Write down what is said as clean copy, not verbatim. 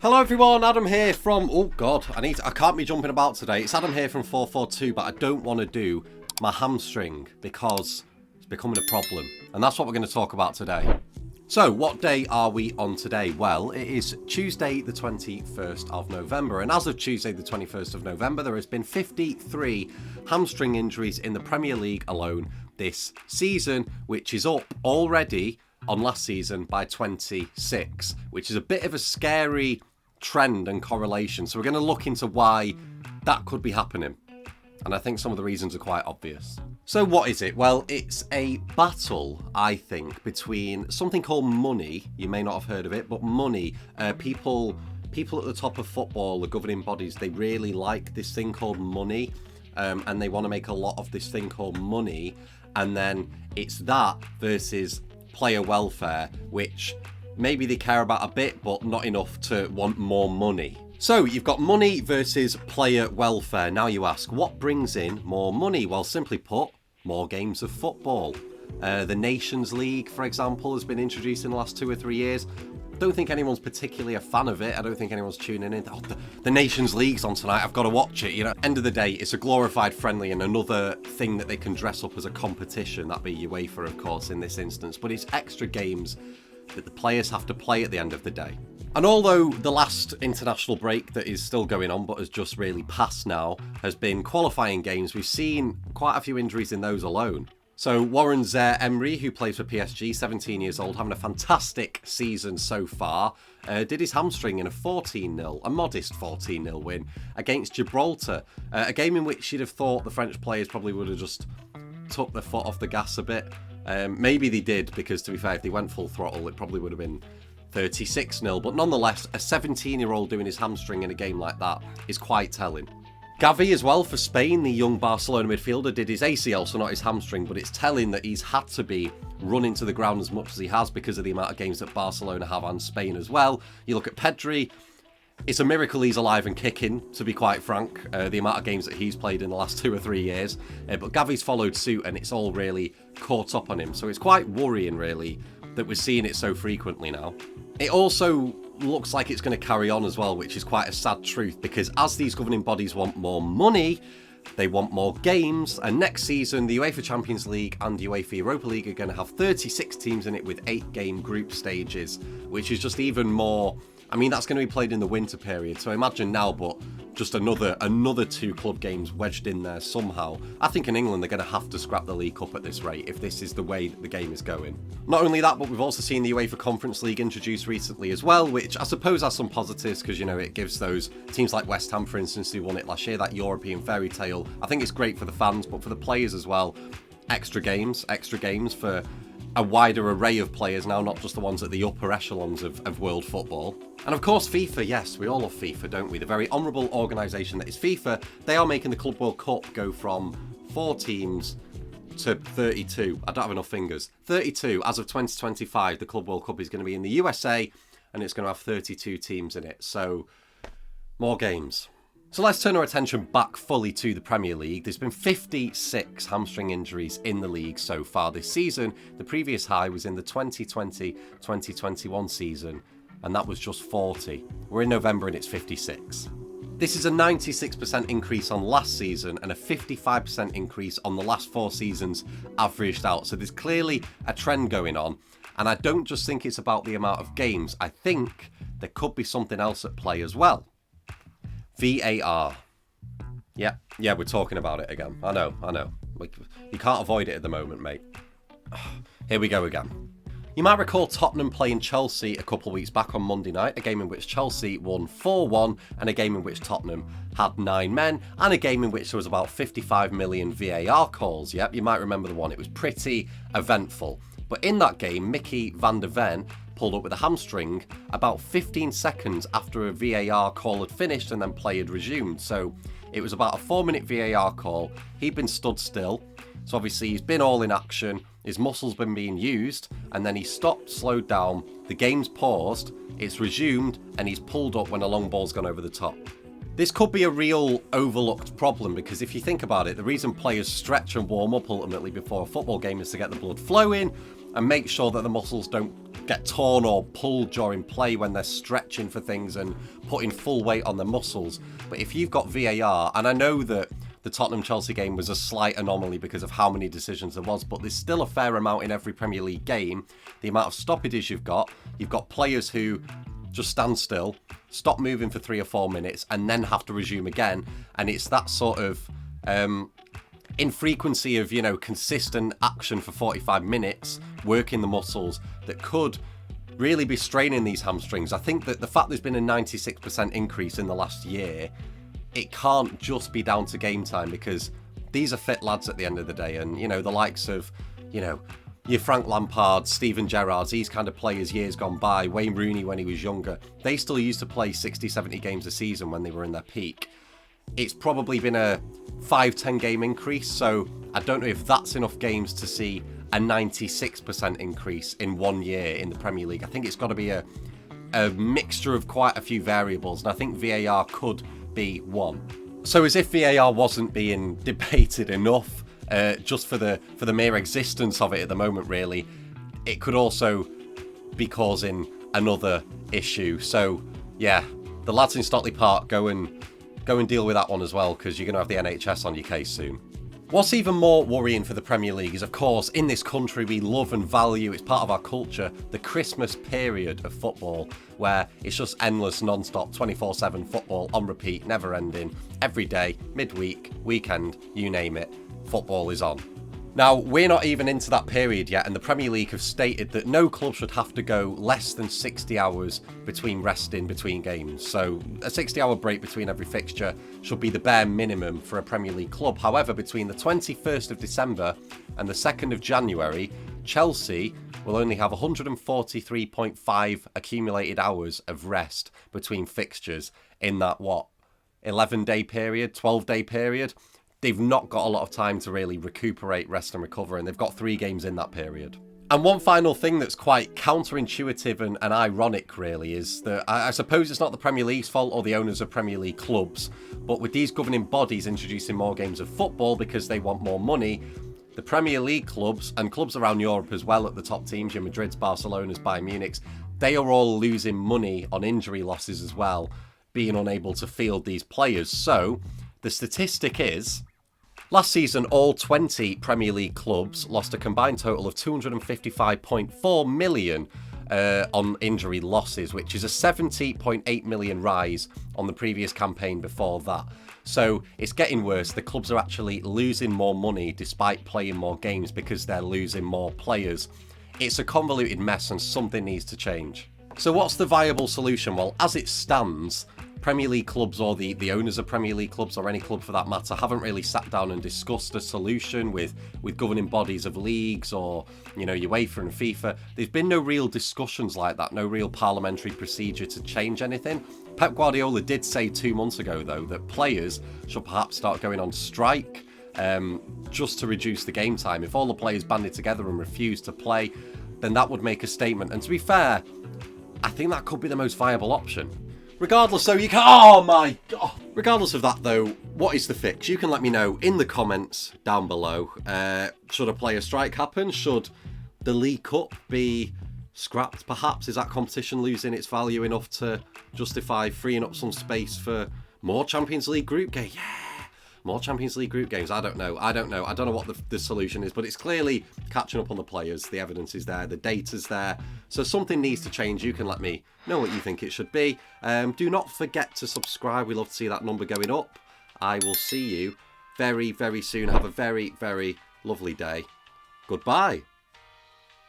Hello everyone, Adam here from, oh god, I can't be jumping about today. It's Adam here from 442, but I don't want to do my hamstring because it's becoming a problem. And that's what we're going to talk about today. So, what day are we on today? Well, it is Tuesday the 21st of November. And as of Tuesday the 21st of November, there has been 53 hamstring injuries in the Premier League alone this season, which is up already on last season by 26, which is a bit of a scary trend and correlation. So we're going to look into why that could be happening. And I think some of the reasons are quite obvious. So what is it? Well, it's a battle, I think, between something called money. You may not have heard of it, but money. People at the top of football, the governing bodies, they really like this thing called money. And they want to make a lot of this thing called money. And then it's that versus player welfare, which maybe they care about a bit, but not enough to want more money. So you've got money versus player welfare. Now you ask, what brings in more money? Well, simply put, more games of football. The Nations League, for example, has been introduced in the last 2 or 3 years. Don't think anyone's particularly a fan of it. I don't think anyone's tuning in. Oh, the Nations League's on tonight. I've got to watch it. You know, end of the day, it's a glorified friendly and another thing that they can dress up as a competition. That'd be UEFA, of course, in this instance. But it's extra games that the players have to play at the end of the day. And although the last international break that is still going on, but has just really passed now, has been qualifying games, we've seen quite a few injuries in those alone. So Warren Zaire-Emery, who plays for PSG, 17 years old, having a fantastic season so far, did his hamstring in a 14-0, a modest 14-0 win against Gibraltar. A game in which you'd have thought the French players probably would have just took their foot off the gas a bit. Maybe they did, because to be fair, if they went full throttle, it probably would have been 36-0. But nonetheless, a 17-year-old doing his hamstring in a game like that is quite telling. Gavi as well for Spain, the young Barcelona midfielder, did his ACL, so not his hamstring, but it's telling that he's had to be running to the ground as much as he has because of the amount of games that Barcelona have and Spain as well. You look at Pedri, it's a miracle he's alive and kicking, to be quite frank, the amount of games that he's played in the last 2 or 3 years. But Gavi's followed suit and it's all really caught up on him. So it's quite worrying, really, that we're seeing it so frequently now. It also looks like it's going to carry on as well, which is quite a sad truth, because as these governing bodies want more money, they want more games, and next season the UEFA Champions League and UEFA Europa League are going to have 36 teams in it with 8-game group stages, which is just even more. I mean, that's going to be played in the winter period, so imagine now, but just another 2 club games wedged in there somehow. I think in England they're going to have to scrap the League Cup at this rate if this is the way that the game is going. Not only that, but we've also seen the UEFA Conference League introduced recently as well, which I suppose has some positives because, you know, it gives those teams like West Ham, for instance, who won it last year, that European fairy tale. I think it's great for the fans, but for the players as well, extra games for a wider array of players now, not just the ones at the upper echelons of world football. And of course FIFA, yes, we all love FIFA, don't we? The very honourable organisation that is FIFA, they are making the Club World Cup go from 4 teams to 32. I don't have enough fingers. 32, as of 2025, the Club World Cup is going to be in the USA, and it's going to have 32 teams in it. So, more games. So let's turn our attention back fully to the Premier League. There's been 56 hamstring injuries in the league so far this season. The previous high was in the 2020-2021 season, and that was just 40. We're in November and it's 56. This is a 96% increase on last season and a 55% increase on the last 4 seasons averaged out. So there's clearly a trend going on, and I don't just think it's about the amount of games. I think there could be something else at play as well. VAR. Yeah, we're talking about it again. I know. You can't avoid it at the moment, mate. Here we go again. You might recall Tottenham playing Chelsea a couple of weeks back on Monday night, a game in which Chelsea won 4-1, and a game in which Tottenham had 9 men, and a game in which there was about 55 million VAR calls. Yep, you might remember the one. It was pretty eventful. But in that game, Mickey van der Ven pulled up with a hamstring about 15 seconds after a VAR call had finished and then play had resumed. So it was about a 4-minute VAR call. He'd been stood still. So obviously he's been all in action. His muscles been being used. And then he stopped, slowed down. The game's paused. It's resumed. And he's pulled up when a long ball's gone over the top. This could be a real overlooked problem, because if you think about it, the reason players stretch and warm up ultimately before a football game is to get the blood flowing, and make sure that the muscles don't get torn or pulled during play when they're stretching for things and putting full weight on the muscles. But if you've got VAR, and I know that the Tottenham-Chelsea game was a slight anomaly because of how many decisions there was, but there's still a fair amount in every Premier League game. The amount of stoppages you've got players who just stand still, stop moving for 3 or 4 minutes, and then have to resume again. And it's that sort of infrequency of, consistent action for 45 minutes, working the muscles, that could really be straining these hamstrings. I think that the fact there's been a 96% increase in the last year, it can't just be down to game time, because these are fit lads at the end of the day. And, the likes of, your Frank Lampard, Steven Gerrard, these kind of players years gone by, Wayne Rooney when he was younger, they still used to play 60, 70 games a season when they were in their peak. It's probably been a 5-10 game increase, so I don't know if that's enough games to see a 96% increase in 1 year in the Premier League. I think it's got to be a mixture of quite a few variables, and I think VAR could be one. So as if VAR wasn't being debated enough, just for the mere existence of it at the moment, really, it could also be causing another issue. So yeah, the lads in Stockley Park, go and deal with that one as well, because you're going to have the NHS on your case soon. What's even more worrying for the Premier League is, of course, in this country we love and value, it's part of our culture, the Christmas period of football, where it's just endless, non-stop, 24/7 football on repeat, never ending, every day, midweek, weekend, you name it, football is on. Now, we're not even into that period yet, and the Premier League have stated that no club should have to go less than 60 hours between resting between games. So a 60-hour break between every fixture should be the bare minimum for a Premier League club. However, between the 21st of December and the 2nd of January, Chelsea will only have 143.5 accumulated hours of rest between fixtures in that, 11-day period, 12-day period? They've not got a lot of time to really recuperate, rest and recover, and they've got 3 games in that period. And one final thing that's quite counterintuitive and ironic, really, is that I suppose it's not the Premier League's fault or the owners of Premier League clubs, but with these governing bodies introducing more games of football because they want more money, the Premier League clubs, and clubs around Europe as well at the top teams, your Madrids, Barcelonas, Bayern Munichs, they are all losing money on injury losses as well, being unable to field these players. So the statistic is, last season, all 20 Premier League clubs lost a combined total of 255.4 million on injury losses, which is a 70.8 million rise on the previous campaign before that. So it's getting worse. The clubs are actually losing more money despite playing more games because they're losing more players. It's a convoluted mess and something needs to change. So what's the viable solution? Well, as it stands, Premier League clubs, or the owners of Premier League clubs, or any club for that matter, haven't really sat down and discussed a solution with governing bodies of leagues or, UEFA and FIFA. There's been no real discussions like that, no real parliamentary procedure to change anything. Pep Guardiola did say 2 months ago, though, that players should perhaps start going on strike just to reduce the game time. If all the players banded together and refused to play, then that would make a statement. And to be fair, I think that could be the most viable option. Regardless, though, regardless of that, though, what is the fix? You can let me know in the comments down below. Should a player strike happen? Should the League Cup be scrapped, perhaps? Is that competition losing its value enough to justify freeing up some space for more Champions League group games? Yeah! More Champions League group games. I don't know. I don't know what the solution is, but it's clearly catching up on the players. The evidence is there. The data's there. So something needs to change. You can let me know what you think it should be. Do not forget to subscribe. We love to see that number going up. I will see you very, very soon. Have a very, very lovely day. Goodbye.